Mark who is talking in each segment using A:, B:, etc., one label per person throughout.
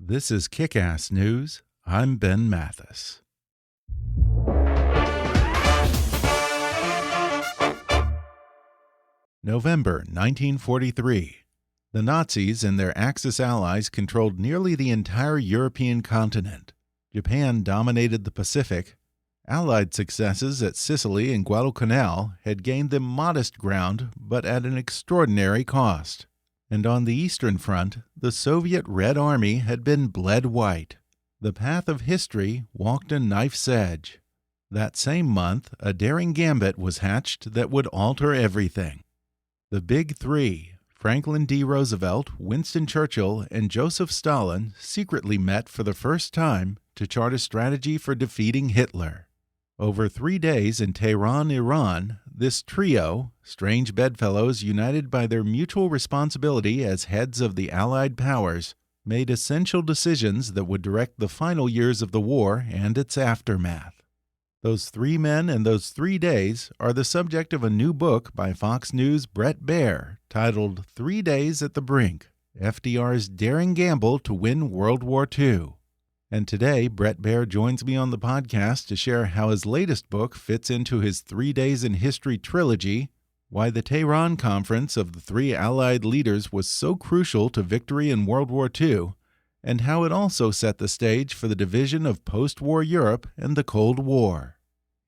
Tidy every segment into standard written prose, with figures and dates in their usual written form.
A: This is Kick-Ass News. I'm Ben Mathis. November 1943. The Nazis and their Axis allies controlled nearly the entire European continent. Japan dominated the Pacific. Allied successes at Sicily and Guadalcanal had gained them modest ground, but at an extraordinary cost. And on the Eastern Front, the Soviet Red Army had been bled white. The path of history walked a knife's edge. That same month, a daring gambit was hatched that would alter everything. The Big Three, Franklin D. Roosevelt, Winston Churchill, and Joseph Stalin, secretly met for the first time to chart a strategy for defeating Hitler. Over 3 days in Tehran, Iran, this trio, strange bedfellows united by their mutual responsibility as heads of the Allied powers, made essential decisions that would direct the final years of the war and its aftermath. Those 3 men and those 3 days are the subject of a new book by Fox News Bret Baier titled 3 Days at the Brink, FDR's Daring Gamble to Win World War II. And today, Bret Baier joins me on the podcast to share how his latest book fits into his 3 Days in History trilogy, why the Tehran Conference of the 3 Allied leaders was so crucial to victory in World War II, and how it also set the stage for the division of post-war Europe and the Cold War.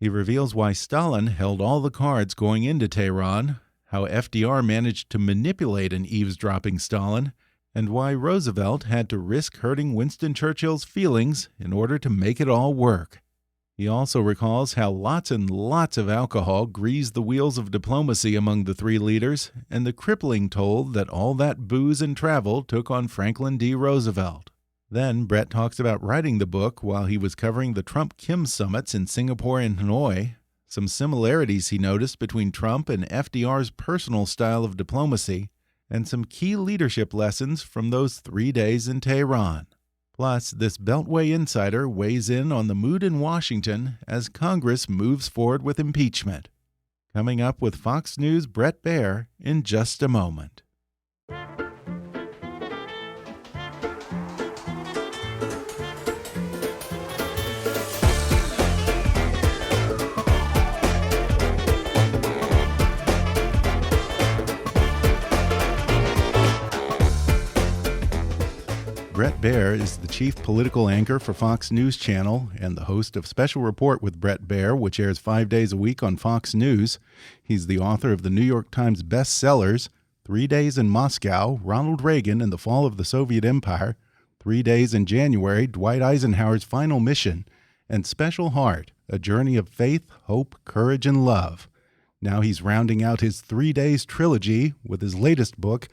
A: He reveals why Stalin held all the cards going into Tehran, how FDR managed to manipulate an eavesdropping Stalin, and why Roosevelt had to risk hurting Winston Churchill's feelings in order to make it all work. He also recalls how lots and lots of alcohol greased the wheels of diplomacy among the 3 leaders, and the crippling toll that all that booze and travel took on Franklin D. Roosevelt. Then Bret talks about writing the book while he was covering the Trump-Kim summits in Singapore and Hanoi, some similarities he noticed between Trump and FDR's personal style of diplomacy, and some key leadership lessons from those 3 days in Tehran. Plus, this Beltway insider weighs in on the mood in Washington as Congress moves forward with impeachment. Coming up with Fox News' Bret Baier in just a moment. Bret Baier is the chief political anchor for Fox News Channel and the host of Special Report with Bret Baier, which airs 5 days a week on Fox News. He's the author of the New York Times bestsellers, 3 Days in Moscow, Ronald Reagan and the Fall of the Soviet Empire, 3 Days in January, Dwight Eisenhower's Final Mission, and Special Heart, A Journey of Faith, Hope, Courage, and Love. Now he's rounding out his 3 Days trilogy with his latest book,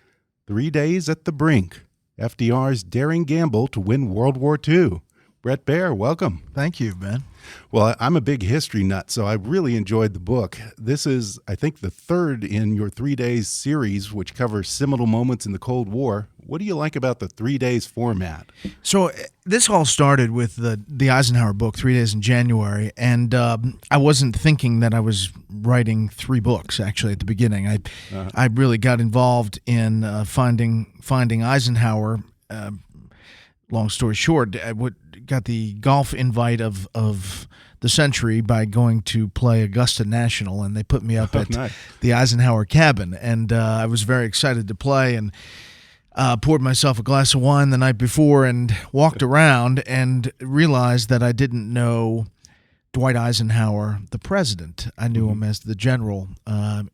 A: 3 Days at the Brink, FDR's Daring Gamble to Win World War II. Bret Baier, welcome.
B: Thank you, Ben.
A: Well, I'm a big history nut, so I really enjoyed the book. This is, I think, the 3rd in your 3 Days series, which covers seminal moments in the Cold War. What do you like about the 3 Days format?
B: So this all started with the Eisenhower book, 3 Days in January, and I wasn't thinking that I was writing 3 books, actually, at the beginning. I really got involved in finding Eisenhower. Long story short, I got the golf invite of the century by going to play Augusta National, and they put me up at the Eisenhower cabin, and I was very excited to play, and poured myself a glass of wine the night before and walked around and realized that I didn't know Dwight Eisenhower, the president. I knew him as the general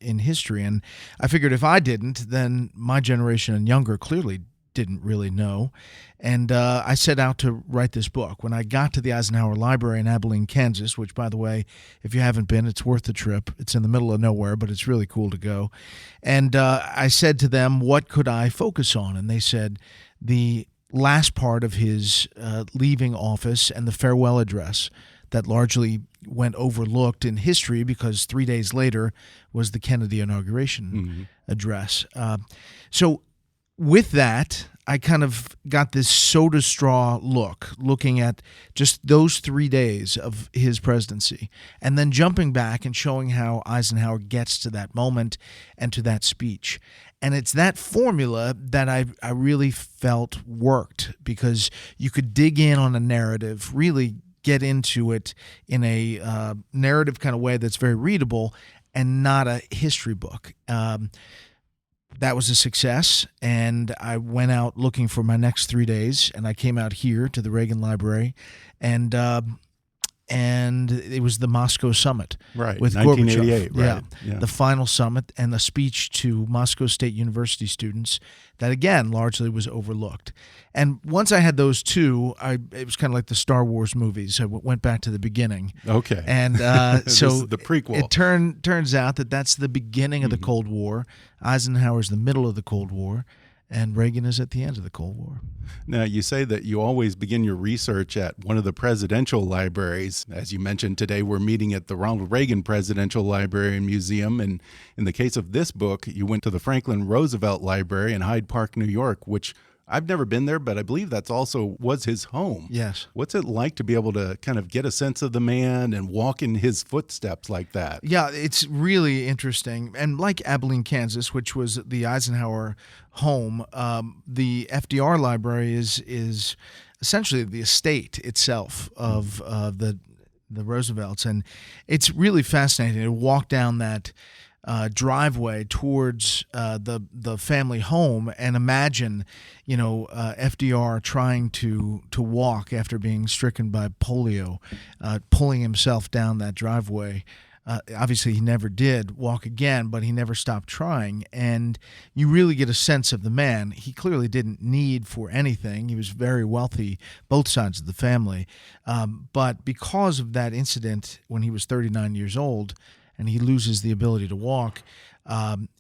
B: in history, and I figured if I didn't, then my generation and younger clearly didn't really know. And I set out to write this book. When I got to the Eisenhower Library in Abilene, Kansas, which, by the way, if you haven't been, it's worth the trip. It's in the middle of nowhere, but it's really cool to go. And I said to them, what could I focus on? And they said the last part of his leaving office and the farewell address that largely went overlooked in history because 3 days later was the Kennedy inauguration address. So with that, I kind of got this soda straw looking at just those 3 days of his presidency, and then jumping back and showing how Eisenhower gets to that moment and to that speech. And it's that formula that I really felt worked, because you could dig in on a narrative, really get into it in a narrative kind of way that's very readable and not a history book. That was a success, and I went out looking for my next 3 days, and I came out here to the Reagan Library, and it was the Moscow summit,
A: right,
B: with
A: 1988,
B: Gorbachev.
A: right?
B: Yeah, the final summit, and the speech to Moscow State University students that, again, largely was overlooked. And once I had those two, it was kind of like the Star Wars movies. I went back to the beginning.
A: Okay.
B: And
A: This
B: so
A: is the prequel.
B: It turns out that that's the beginning of the Cold War. Eisenhower's the middle of the Cold War, and Reagan is at the end of the Cold War.
A: Now, you say that you always begin your research at one of the presidential libraries. As you mentioned, today we're meeting at the Ronald Reagan Presidential Library and Museum. And in the case of this book, you went to the Franklin Roosevelt Library in Hyde Park, New York, which I've never been there, but I believe that's also was his home.
B: Yes.
A: What's it like to be able to kind of get a sense of the man and walk in his footsteps like that?
B: Yeah, it's really interesting. And like Abilene, Kansas, which was the Eisenhower home, the FDR library is essentially the estate itself of the Roosevelts. And it's really fascinating to walk down that driveway towards the family home and imagine, FDR trying to walk after being stricken by polio, pulling himself down that driveway. Obviously, he never did walk again, but he never stopped trying. And you really get a sense of the man. He clearly didn't need for anything. He was very wealthy, both sides of the family. But because of that incident when he was 39 years old, and he loses the ability to walk,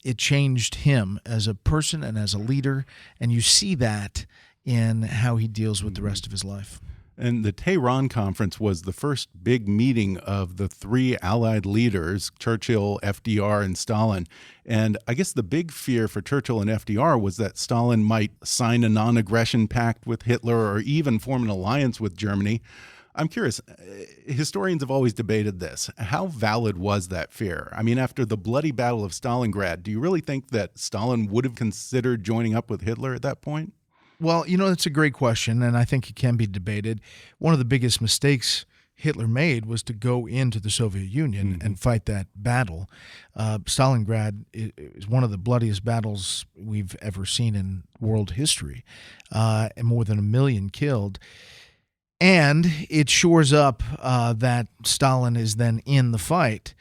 B: it changed him as a person and as a leader, and you see that in how he deals with the rest of his life.
A: And the Tehran Conference was the first big meeting of the three Allied leaders, Churchill, FDR, and Stalin. And I guess the big fear for Churchill and FDR was that Stalin might sign a non-aggression pact with Hitler or even form an alliance with Germany. I'm curious, historians have always debated this. How valid was that fear? I mean, after the bloody Battle of Stalingrad, do you really think that Stalin would have considered joining up with Hitler at that point?
B: Well, that's a great question, and I think it can be debated. One of the biggest mistakes Hitler made was to go into the Soviet Union and fight that battle. Stalingrad is one of the bloodiest battles we've ever seen in world history, and more than 1 million killed. And it shores up that Stalin is then in the fight.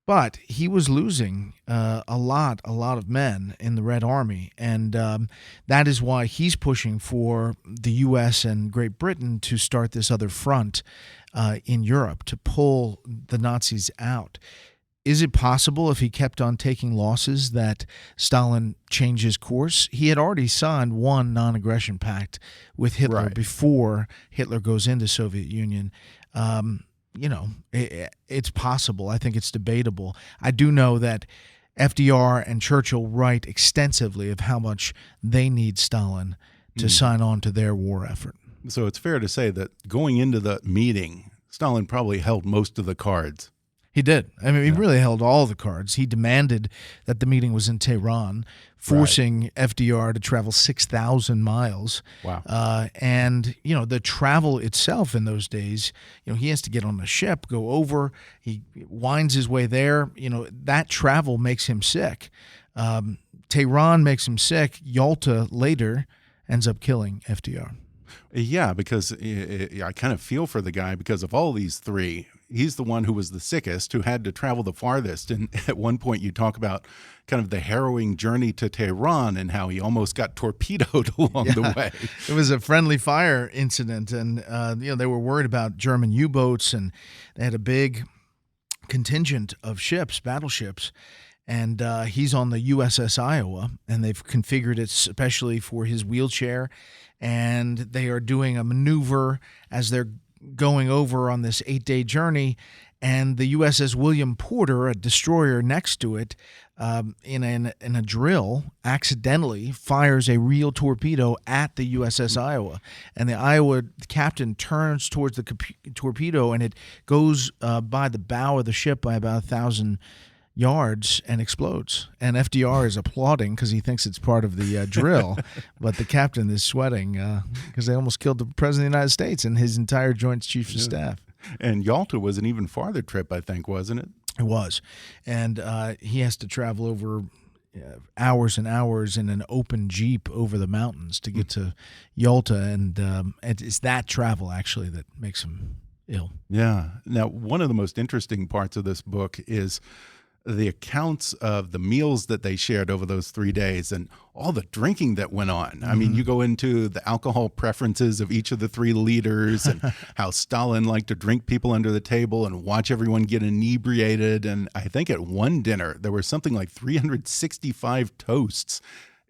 B: But he was losing a lot of men in the Red Army. And that is why he's pushing for the U.S. and Great Britain to start this other front in Europe to pull the Nazis out. Is it possible, if he kept on taking losses, that Stalin changed his course? He had already signed one non-aggression pact with Hitler before Hitler goes into Soviet Union. It's possible. I think it's debatable. I do know that FDR and Churchill write extensively of how much they need Stalin to sign on to their war effort.
A: So it's fair to say that going into the meeting, Stalin probably held most of the cards.
B: He did. I mean, he really held all the cards. He demanded that the meeting was in Tehran, forcing FDR to travel 6,000 miles.
A: Wow.
B: And, the travel itself in those days, he has to get on a ship, go over, he winds his way there. That travel makes him sick. Tehran makes him sick. Yalta later ends up killing FDR.
A: Yeah, because I kind of feel for the guy because of all these three. He's the one who was the sickest, who had to travel the farthest. And at one point you talk about kind of the harrowing journey to Tehran and how he almost got torpedoed along the way.
B: It was a friendly fire incident. And, they were worried about German U-boats, and they had a big contingent of ships, battleships. And he's on the USS Iowa, and they've configured it especially for his wheelchair. And they are doing a maneuver as they're going over on this 8-day journey, and the USS William Porter, a destroyer next to it, in a drill, accidentally fires a real torpedo at the USS Iowa, and the Iowa captain turns towards the torpedo, and it goes by the bow of the ship by about 1,000 yards and explodes. And FDR is applauding because he thinks it's part of the drill, but the captain is sweating because they almost killed the President of the United States and his entire Joint Chiefs of Staff.
A: And Yalta was an even farther trip, I think, wasn't it?
B: It was. And he has to travel over hours and hours in an open Jeep over the mountains to get to Yalta. And it's that travel, actually, that makes him ill.
A: Yeah. Now, one of the most interesting parts of this book is the accounts of the meals that they shared over those 3 days and all the drinking that went on. I mean, you go into the alcohol preferences of each of the three leaders and how Stalin liked to drink people under the table and watch everyone get inebriated. And I think at one dinner, there were something like 365 toasts.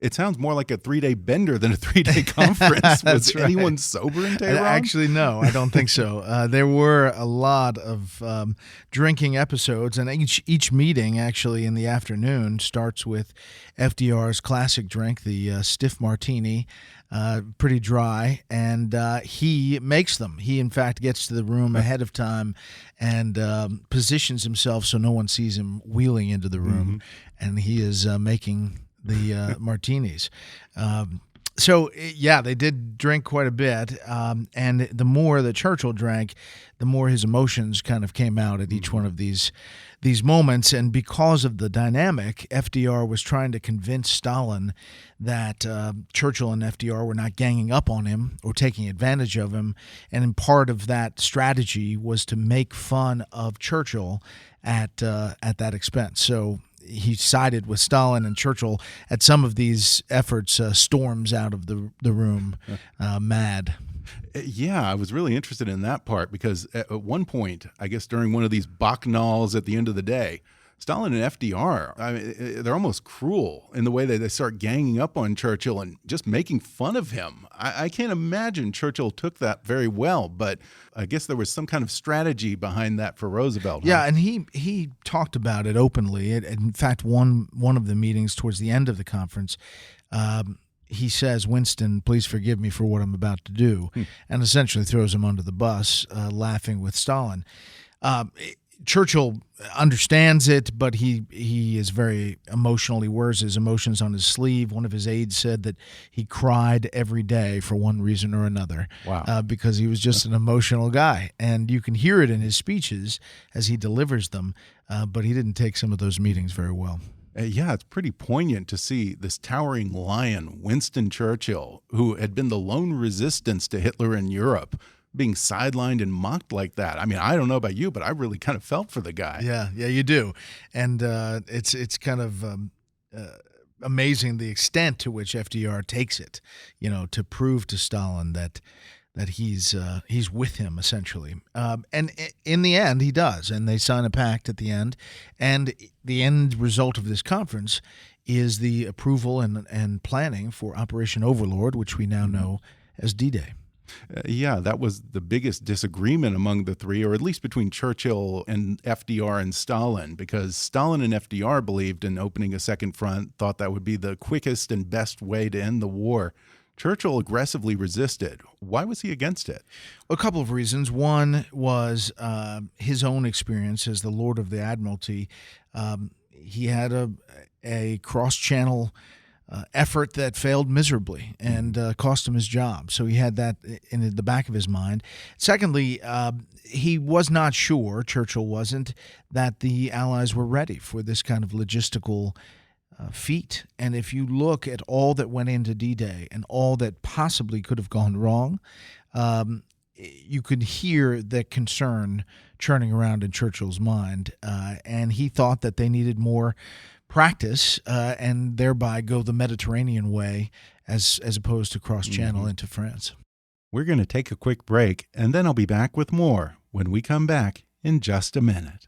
A: It sounds more like a 3-day bender than a 3-day conference. Was
B: right.
A: anyone sober in Tehran?
B: Actually, no, I don't think so. There were a lot of drinking episodes, and each meeting, actually, in the afternoon starts with FDR's classic drink, the stiff martini, pretty dry, and he makes them. He, in fact, gets to the room ahead of time and positions himself so no one sees him wheeling into the room, and he is making the martinis. So, yeah, they did drink quite a bit, and the more that Churchill drank, the more his emotions kind of came out at each one of these moments. And because of the dynamic, FDR was trying to convince Stalin that Churchill and FDR were not ganging up on him or taking advantage of him. And part of that strategy was to make fun of Churchill at that expense. So he sided with Stalin, and Churchill, at some of these efforts, storms out of the room mad.
A: Yeah, I was really interested in that part because at one point, I guess during one of these bacchanals at the end of the day, Stalin and FDR, I mean, they're almost cruel in the way that they start ganging up on Churchill and just making fun of him. I can't imagine Churchill took that very well, but I guess there was some kind of strategy behind that for Roosevelt.
B: Yeah, and he talked about it openly. In fact, one of the meetings towards the end of the conference, he says, "Winston, please forgive me for what I'm about to do," and essentially throws him under the bus, laughing with Stalin. Churchill understands it, but he is very emotional. He wears his emotions on his sleeve. One of his aides said that he cried every day for one reason or another.
A: Wow.
B: Because he was just an emotional guy. And you can hear it in his speeches as he delivers them, but he didn't take some of those meetings very well.
A: Yeah, it's pretty poignant to see this towering lion, Winston Churchill, who had been the lone resistance to Hitler in Europe, being sidelined and mocked like that. I mean, I don't know about you, but I really kind of felt for the guy.
B: Yeah, you do. And it's kind of amazing the extent to which FDR takes it, to prove to Stalin that he's with him, essentially. And in the end, he does, and they sign a pact at the end. And the end result of this conference is the approval and planning for Operation Overlord, which we now know as D-Day.
A: Yeah, that was the biggest disagreement among the three, or at least between Churchill and FDR and Stalin, because Stalin and FDR believed in opening a second front, thought that would be the quickest and best way to end the war. Churchill aggressively resisted. Why was he against it?
B: A couple of reasons. One was his own experience as the Lord of the Admiralty. He had a cross-channel effort that failed miserably and cost him his job. So he had that in the back of his mind. Secondly, he was not sure, Churchill wasn't, that the Allies were ready for this kind of logistical feat. And if you look at all that went into D-Day and all that possibly could have gone wrong, you could hear the concern churning around in Churchill's mind. And he thought that they needed more practice and thereby go the Mediterranean way as opposed to cross-channel into France.
A: We're going to take a quick break, and then I'll be back with more when we come back in just a minute.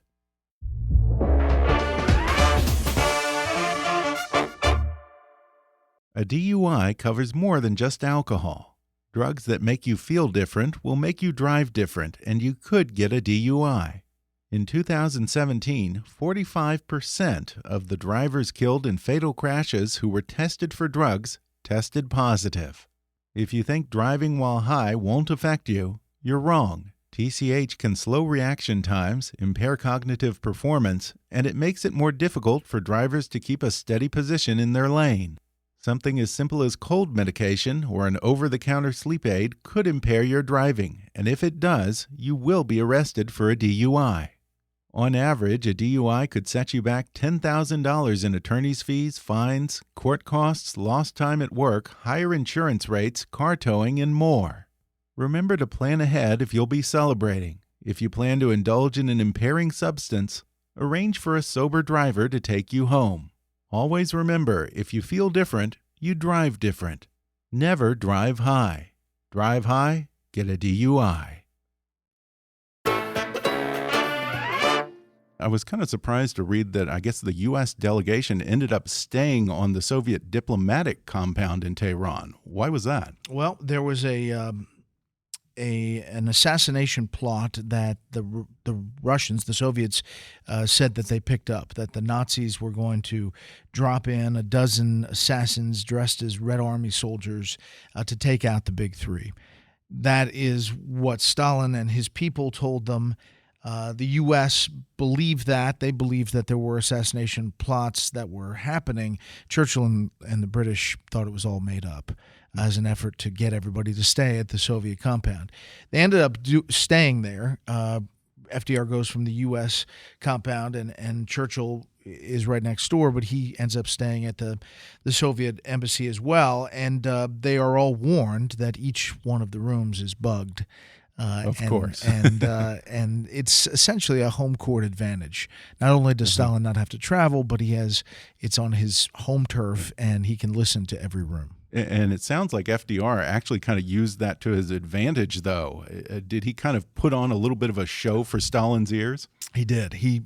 A: A DUI covers more than just alcohol. Drugs that make you feel different will make you drive different, and you could get a DUI. In 2017, 45% of the drivers killed in fatal crashes who were tested for drugs tested positive. If you think driving while high won't affect you, you're wrong. TCH can slow reaction times, impair cognitive performance, and it makes it more difficult for drivers to keep a steady position in their lane. Something as simple as cold medication or an over-the-counter sleep aid could impair your driving, and if it does, you will be arrested for a DUI. On average, a DUI could set you back $10,000 in attorney's fees, fines, court costs, lost time at work, higher insurance rates, car towing, and more. Remember to plan ahead if you'll be celebrating. If you plan to indulge in an impairing substance, arrange for a sober driver to take you home. Always remember, if you feel different, you drive different. Never drive high. Drive high, get a DUI. I was kind of surprised to read that I guess the U.S. delegation ended up staying on the Soviet diplomatic compound in Tehran. Why was that?
B: Well, there was an assassination plot that the Russians, the Soviets, said that they picked up, that the Nazis were going to drop in a dozen assassins dressed as Red Army soldiers to take out the big three. That is what Stalin and his people told them. The U.S. believed that. They believed that there were assassination plots that were happening. Churchill and the British thought it was all made up as an effort to get everybody to stay at the Soviet compound. They ended up staying there. FDR goes from the U.S. compound, and Churchill is right next door, but he ends up staying at the Soviet embassy as well. And they are all warned that each one of the rooms is bugged.
A: Of course.
B: And it's essentially a home court advantage. Not only does Stalin not have to travel, but it's on his home turf, and he can listen to every room.
A: And it sounds like FDR actually kind of used that to his advantage, though. Did he kind of put on a little bit of a show for Stalin's ears?
B: He did. He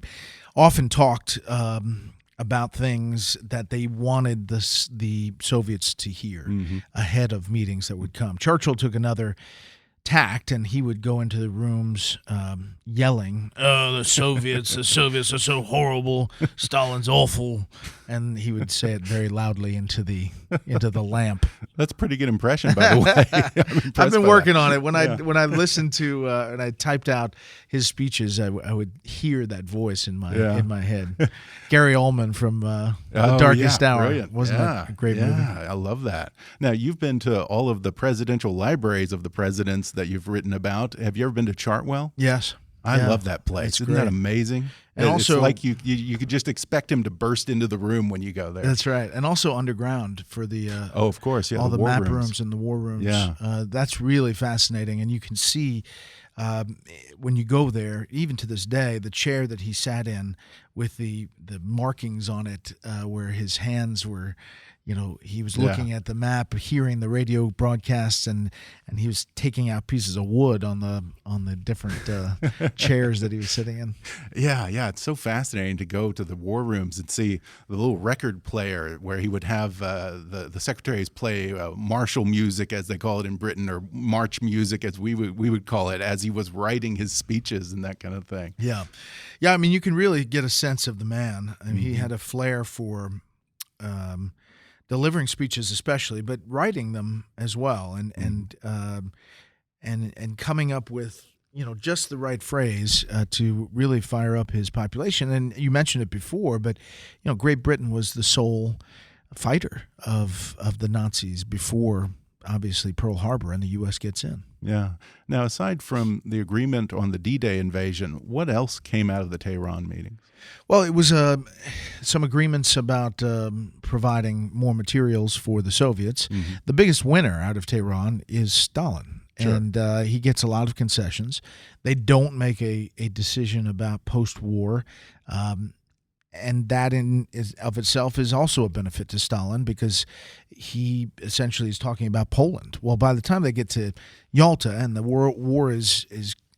B: often talked about things that they wanted the Soviets to hear ahead of meetings that would come. Churchill took another tact, and he would go into the rooms yelling, "Oh, the Soviets are so horrible. Stalin's awful," and he would say it very loudly into the lamp.
A: That's a pretty good impression, by the way.
B: I've been working on it. When I listened to and I typed out his speeches, I would hear that voice in my head. Gary Oldman from The Darkest Hour.
A: Brilliant.
B: Wasn't that a great movie?
A: Yeah, I love that. Now, you've been to all of the presidential libraries of the presidents that you've written about. Have you ever been to Chartwell?
B: Yes.
A: I love that place. Isn't that amazing?
B: And also,
A: it's like you could just expect him to burst into the room when you go there.
B: That's right. And also underground for the
A: of course,
B: all the map rooms and the war rooms.
A: Yeah.
B: That's really fascinating. And you can see when you go there, even to this day, the chair that he sat in with the markings on it where his hands were, he was looking at the map, hearing the radio broadcasts, and he was taking out pieces of wood on the different chairs that he was sitting in.
A: Yeah, it's so fascinating to go to the war rooms and see the little record player where he would have the secretaries play martial music, as they call it in Britain, or march music, as we would call it, as he was writing his speeches and that kind of thing.
B: Yeah. I mean, you can really get a sense of the man. I mean, he had a flair for delivering speeches, especially, but writing them as well, and coming up with just the right phrase to really fire up his population. And you mentioned it before, but Great Britain was the sole fighter of the Nazis before, obviously, Pearl Harbor, and the U.S. gets in.
A: Yeah. Now, aside from the agreement on the D-Day invasion, what else came out of the Tehran meetings?
B: Well, it was some agreements about providing more materials for the Soviets. The biggest winner out of Tehran is Stalin. Sure. And he gets a lot of concessions. They don't make a decision about post-war. And that of itself is also a benefit to Stalin, because he essentially is talking about Poland. Well, by the time they get to Yalta and the war is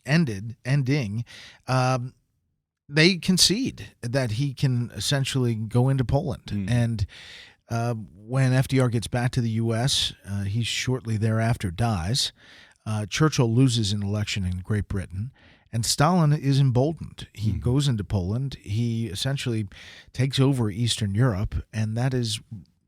B: ending, they concede that he can essentially go into Poland. And when FDR gets back to the U.S., he shortly thereafter dies. Churchill loses an election in Great Britain. And Stalin is emboldened. He goes into Poland. He essentially takes over Eastern Europe, and that is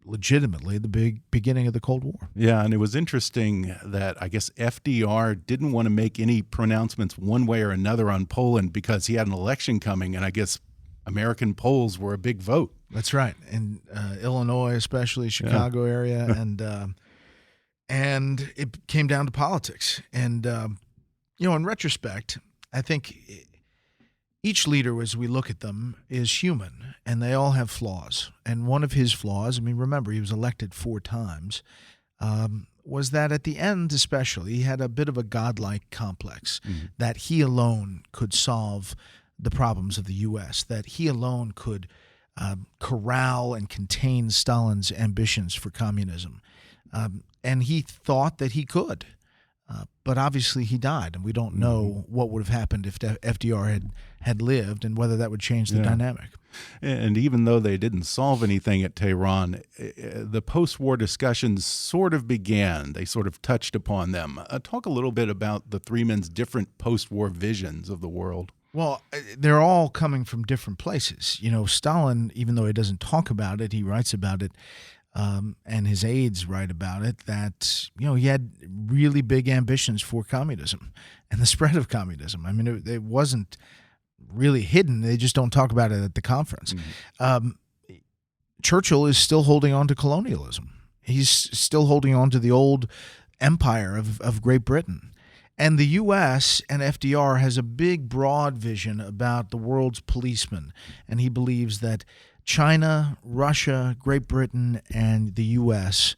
B: legitimately the beginning of the Cold War.
A: Yeah, and it was interesting that I guess FDR didn't want to make any pronouncements one way or another on Poland because he had an election coming, and I guess American Poles were a big vote.
B: That's right, in Illinois, especially Chicago area, and it came down to politics. And in retrospect, I think each leader, as we look at them, is human, and they all have flaws. And one of his flaws, I mean, remember, he was elected 4 times, was that at the end especially, he had a bit of a godlike complex that he alone could solve the problems of the U.S., that he alone could corral and contain Stalin's ambitions for communism. And he thought that he could. But obviously he died, and we don't know what would have happened if FDR had lived and whether that would change the dynamic.
A: And even though they didn't solve anything at Tehran, the post-war discussions sort of began. They sort of touched upon them. Talk a little bit about the three men's different post-war visions of the world.
B: Well, they're all coming from different places. Stalin, even though he doesn't talk about it, he writes about it. And his aides write about it, that he had really big ambitions for communism and the spread of communism. I mean, it wasn't really hidden. They just don't talk about it at the conference. Churchill is still holding on to colonialism. He's still holding on to the old empire of Great Britain. And the U.S. and FDR has a big, broad vision about the world's policeman, and he believes that China, Russia, Great Britain, and the U.S.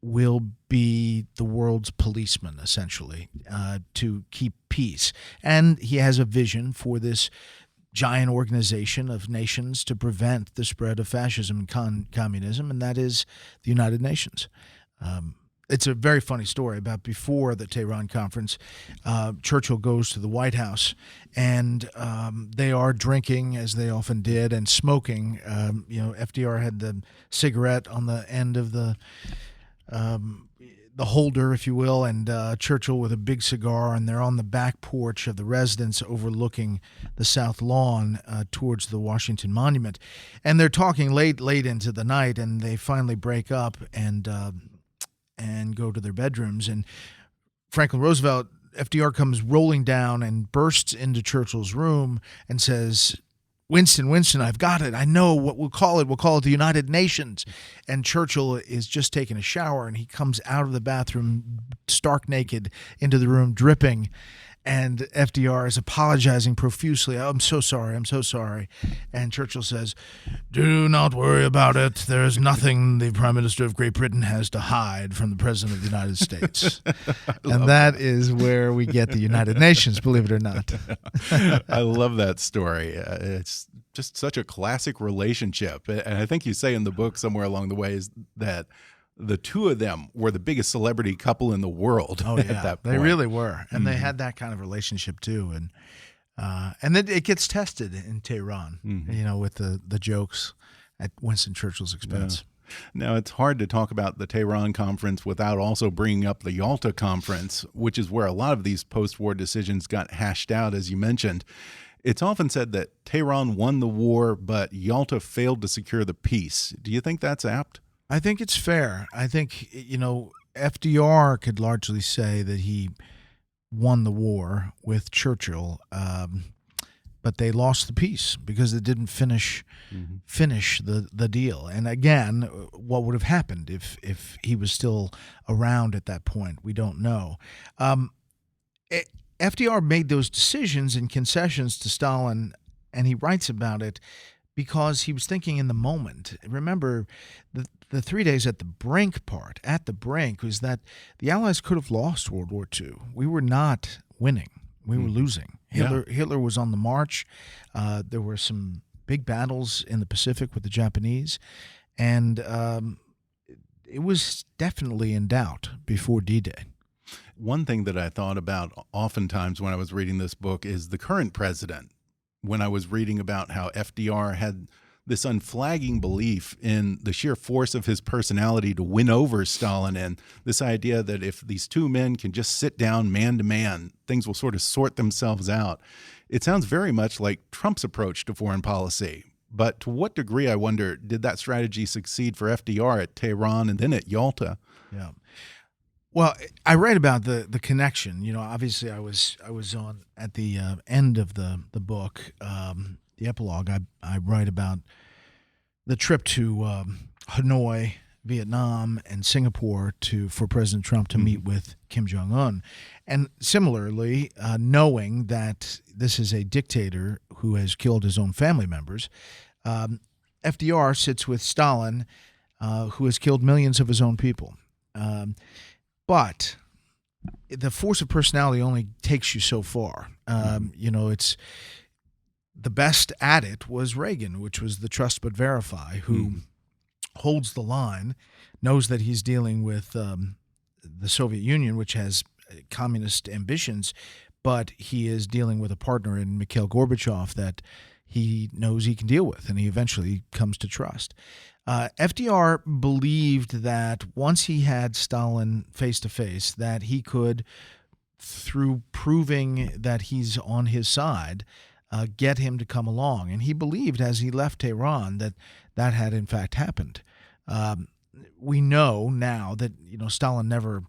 B: Will be the world's policemen, essentially, to keep peace. And he has a vision for this giant organization of nations to prevent the spread of fascism and communism, and that is the United Nations. It's a very funny story about before the Tehran Conference. Churchill goes to the White House, and they are drinking, as they often did, and smoking. FDR had the cigarette on the end of the holder, if you will, and Churchill with a big cigar, and they're on the back porch of the residence overlooking the South Lawn towards the Washington Monument. And they're talking late into the night, and they finally break up and go to their bedrooms. And Franklin Roosevelt, FDR, comes rolling down and bursts into Churchill's room and says, Winston, I've got it. I know what we'll call it. We'll call it the United Nations. And Churchill is just taking a shower, and he comes out of the bathroom stark naked into the room, dripping. And FDR is apologizing profusely. I'm so sorry. And Churchill says, do not worry about it. There is nothing the Prime Minister of Great Britain has to hide from the President of the United States. And that is where we get the United Nations, believe it or not.
A: I love that story. It's just such a classic relationship. And I think you say in the book somewhere along the way is that the two of them were the biggest celebrity couple in the world.
B: Oh, yeah.
A: At that point.
B: They really were. And they had that kind of relationship too. And then it gets tested in Tehran, with the jokes at Winston Churchill's expense.
A: Yeah. Now, it's hard to talk about the Tehran Conference without also bringing up the Yalta Conference, which is where a lot of these post-war decisions got hashed out, as you mentioned. It's often said that Tehran won the war, but Yalta failed to secure the peace. Do you think that's apt?
B: I think it's fair. I think, FDR could largely say that he won the war with Churchill, but they lost the peace because it didn't finish the deal. And again, what would have happened if he was still around at that point? We don't know. FDR made those decisions and concessions to Stalin, and he writes about it because he was thinking in the moment. Remember, the 3 days at the Brink was that the Allies could have lost World War II. We were not winning. We were losing. Hitler was on the march. There were some big battles in the Pacific with the Japanese, and it was definitely in doubt before D-Day.
A: One thing that I thought about oftentimes when I was reading this book is the current president. When I was reading about how FDR had this unflagging belief in the sheer force of his personality to win over Stalin, and this idea that if these two men can just sit down man to man, things will sort of sort themselves out. It sounds very much like Trump's approach to foreign policy. But to what degree, I wonder, did that strategy succeed for FDR at Tehran and then at Yalta?
B: Yeah. Well, I write about the connection. Obviously, I was on at the end of the book, the epilogue. I write about the trip to Hanoi, Vietnam, and Singapore for President Trump to meet with Kim Jong-un. And similarly, knowing that this is a dictator who has killed his own family members, FDR sits with Stalin, who has killed millions of his own people. But the force of personality only takes you so far. It's the best at it was Reagan, which was the trust but verify, who holds the line, knows that he's dealing with the Soviet Union, which has communist ambitions, but he is dealing with a partner in Mikhail Gorbachev that he knows he can deal with, and he eventually comes to trust. FDR believed that once he had Stalin face-to-face, that he could, through proving that he's on his side, get him to come along. And he believed as he left Tehran that had in fact happened. We know now that Stalin never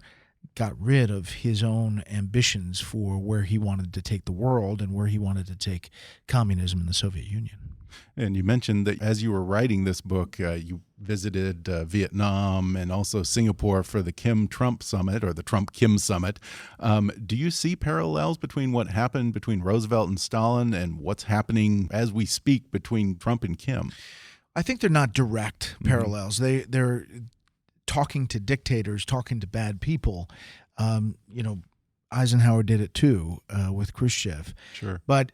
B: got rid of his own ambitions for where he wanted to take the world and where he wanted to take communism in the Soviet Union.
A: And you mentioned that as you were writing this book, you visited Vietnam and also Singapore for the Kim-Trump summit, or the Trump-Kim summit. Do you see parallels between what happened between Roosevelt and Stalin and what's happening as we speak between Trump and Kim?
B: I think they're not direct parallels. They're talking to dictators, talking to bad people. Eisenhower did it too with Khrushchev.
A: Sure.
B: But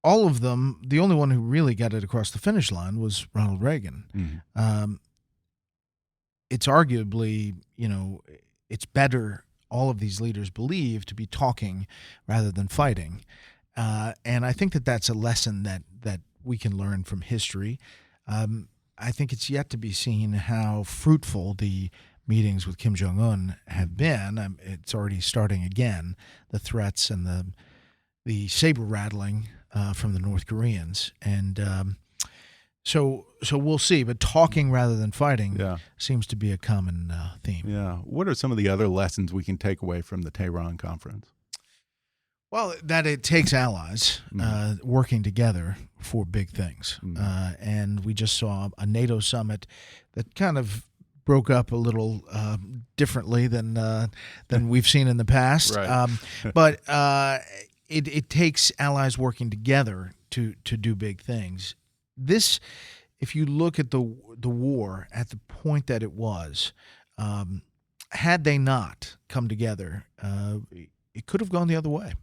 B: all of them, the only one who really got it across the finish line was Ronald Reagan. It's arguably, it's better, all of these leaders believe, to be talking rather than fighting. And I think that that's a lesson that we can learn from history. I think it's yet to be seen how fruitful the meetings with Kim Jong-un have been. It's already starting again, the threats and the saber rattling from the North Koreans. And so we'll see. But talking rather than fighting seems to be a common theme.
A: Yeah. What are some of the other lessons we can take away from the Tehran Conference?
B: Well, that it takes allies working together for big things. And we just saw a NATO summit that kind of broke up a little differently than we've seen in the past.
A: Right.
B: But it takes allies working together to do big things. This, if you look at the war at the point that it was, had they not come together, it could have gone the other way.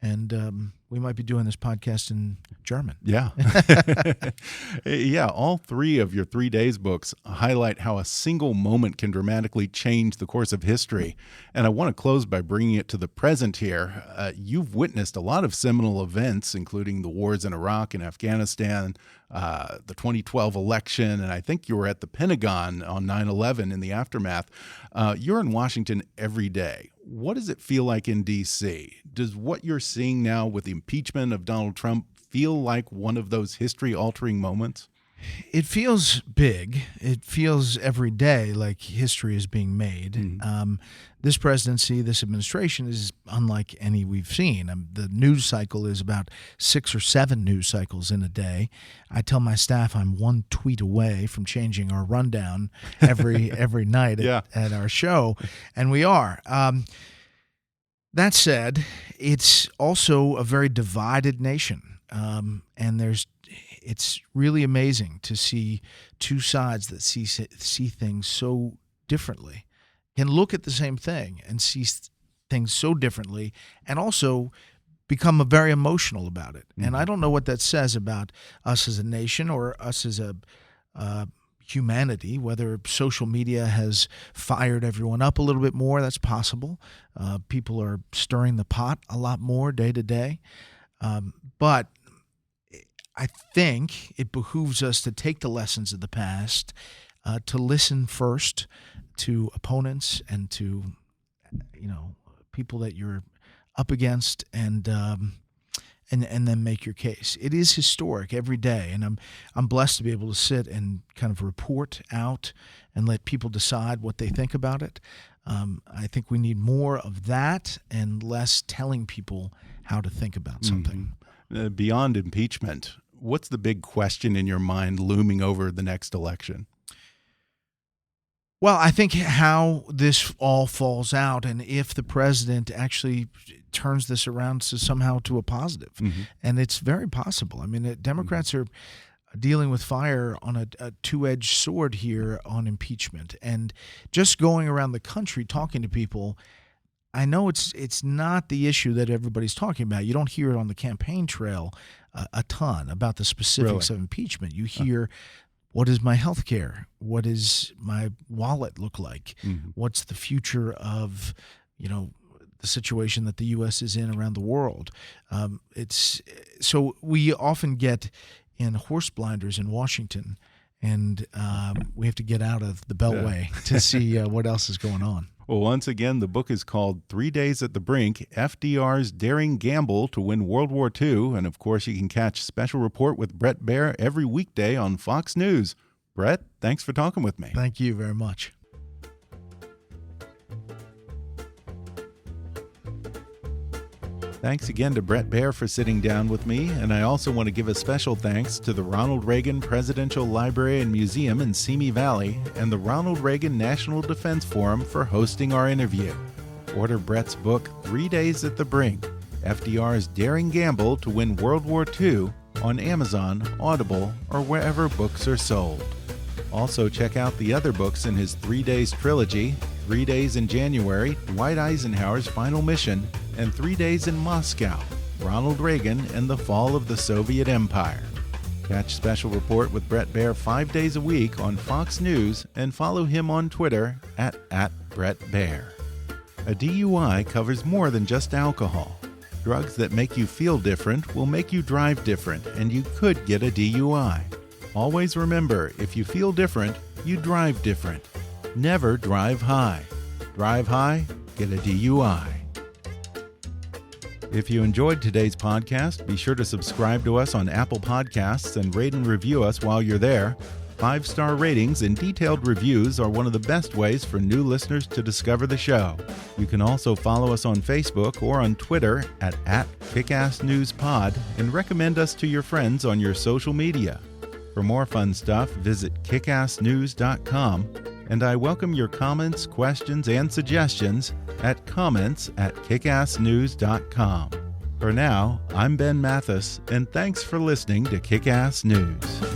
B: And we might be doing this podcast in German.
A: Yeah. Yeah, all three of your 3 days books highlight how a single moment can dramatically change the course of history. And I want to close by bringing it to the present here. You've witnessed a lot of seminal events, including the wars in Iraq and Afghanistan, the 2012 election, and I think you were at the Pentagon on 9/11 in the aftermath. You're in Washington every day. What does it feel like in D.C.? Does what you're seeing now with the impeachment of Donald Trump feel like one of those history-altering moments?
B: It feels big. It feels every day like history is being made. This presidency, this administration is unlike any we've seen. The news cycle is about 6 or 7 news cycles in a day. I tell my staff I'm one tweet away from changing our rundown every night at our show, and we are. That said, it's also a very divided nation, and it's really amazing to see two sides that see things so differently, can look at the same thing and see things so differently, and also become very emotional about it. And I don't know what that says about us as a nation or us as a humanity, whether social media has fired everyone up a little bit more. That's possible. People are stirring the pot a lot more day to day. But I think it behooves us to take the lessons of the past, to listen first to opponents and to people that you're up against, and and then make your case. It is historic every day, and I'm blessed to be able to sit and kind of report out and let people decide what they think about it. I think we need more of that and less telling people how to think about something.
A: Beyond impeachment, what's the big question in your mind looming over the next election?
B: Well, I think how this all falls out, and if the president actually turns this around somehow to a positive. And it's very possible. I mean, Democrats are dealing with fire on a two-edged sword here on impeachment. And just going around the country talking to people, I know it's not the issue that everybody's talking about. You don't hear it on the campaign trail a ton about the specifics of impeachment. You hear, what is my health care? What does my wallet look like? What's the future of, the situation that the U.S. is in around the world? So we often get in horse blinders in Washington, and we have to get out of the beltway to see what else is going on.
A: Well, once again, the book is called 3 Days at the Brink, FDR's Daring Gamble to Win World War II. And, of course, you can catch Special Report with Bret Baier every weekday on Fox News. Bret, thanks for talking with me.
B: Thank you very much.
A: Thanks again to Bret Baier for sitting down with me, and I also want to give a special thanks to the Ronald Reagan Presidential Library and Museum in Simi Valley and the Ronald Reagan National Defense Forum for hosting our interview. Order Bret's book, 3 Days at the Brink, FDR's Daring Gamble to Win World War II, on Amazon, Audible, or wherever books are sold. Also, check out the other books in his 3 Days trilogy, 3 Days in January, Dwight Eisenhower's Final Mission, and 3 Days in Moscow, Ronald Reagan and the Fall of the Soviet Empire. Catch Special Report with Bret Baier 5 days a week on Fox News and follow him on Twitter at Bret Baier. A DUI covers more than just alcohol. Drugs that make you feel different will make you drive different, and you could get a DUI. Always remember, if you feel different, you drive different. Never drive high. Drive high, get a DUI. If you enjoyed today's podcast, be sure to subscribe to us on Apple Podcasts and rate and review us while you're there. 5-star ratings and detailed reviews are one of the best ways for new listeners to discover the show. You can also follow us on Facebook or on Twitter at @KickassNewsPod and recommend us to your friends on your social media. For more fun stuff, visit kickassnews.com, and I welcome your comments, questions, and suggestions at comments@kickassnews.com. For now, I'm Ben Mathis, and thanks for listening to Kick-Ass News.